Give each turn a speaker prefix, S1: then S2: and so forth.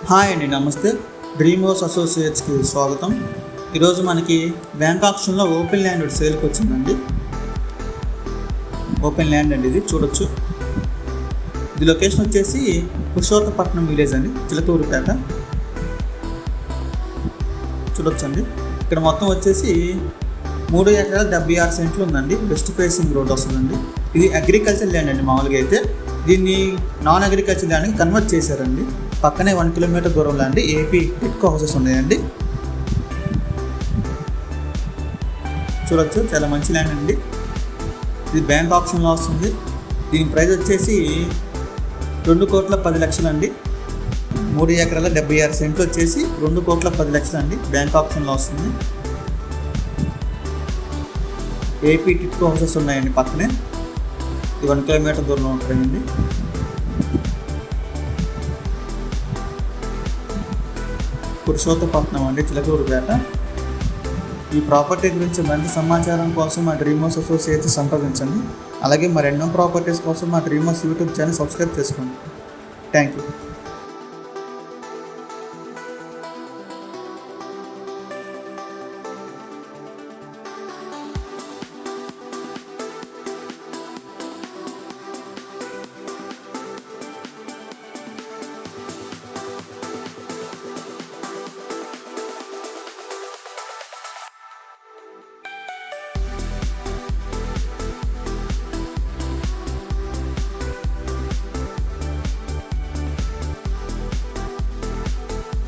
S1: Hi అండి, నమస్తే. Dream house అసోసియేట్స్కి స్వాగతం. ఈరోజు మనకి బ్యాంక్ ఆప్షన్లో ఓపెన్ ల్యాండ్ సేల్కి వచ్చిందండి. ఓపెన్ ల్యాండ్ అండి, ఇది చూడొచ్చు. ఇది లొకేషన్ వచ్చేసి పురుషోత్తపట్నం విలేజ్ అండి, చిలకూరుపేట. చూడొచ్చు అండి. ఇక్కడ మొత్తం వచ్చేసి 3 ఎకరాల 76 సెంట్లు ఉందండి. వెస్ట్ ఫేసింగ్ రోడ్ వస్తుందండి. ఇది అగ్రికల్చర్ ల్యాండ్ అండి. మామూలుగా అయితే దీన్ని నాన్ అగ్రికల్చర్ ల్యాండ్కి కన్వర్ట్ చేశారండి. పక్కనే 1 కిలోమీటర్ దూరంలో అండి ఏపీ టిట్కో హౌసెస్ ఉన్నాయండి. చూడొచ్చు, చాలా మంచి ల్యాండ్ అండి. ఇది బ్యాంక్ ఆప్షన్లో వస్తుంది. దీని ప్రైస్ వచ్చేసి 2,10,00,000 అండి. 3 ఎకరాల 76 సెంట్లు వచ్చేసి 2,10,00,000 అండి. బ్యాంక్ ఆప్షన్లో వస్తుంది. ఏపీ టిట్కో హౌసెస్ ఉన్నాయండి పక్కనే. ఇది 1 కిలోమీటర్ దూరంలో ఉంటాయండి. పురుషోత్తపట్నం అండి, చిలకూరుపేట. ఈ ప్రాపర్టీ గురించి మరింత సమాచారం కోసం మా డ్రీమ్ హౌస్ అసోసియేట్స్ సంప్రదించండి. అలాగే మరెన్నో ప్రాపర్టీస్ కోసం మా dream house YouTube channel subscribe చేసుకోండి. Thank you.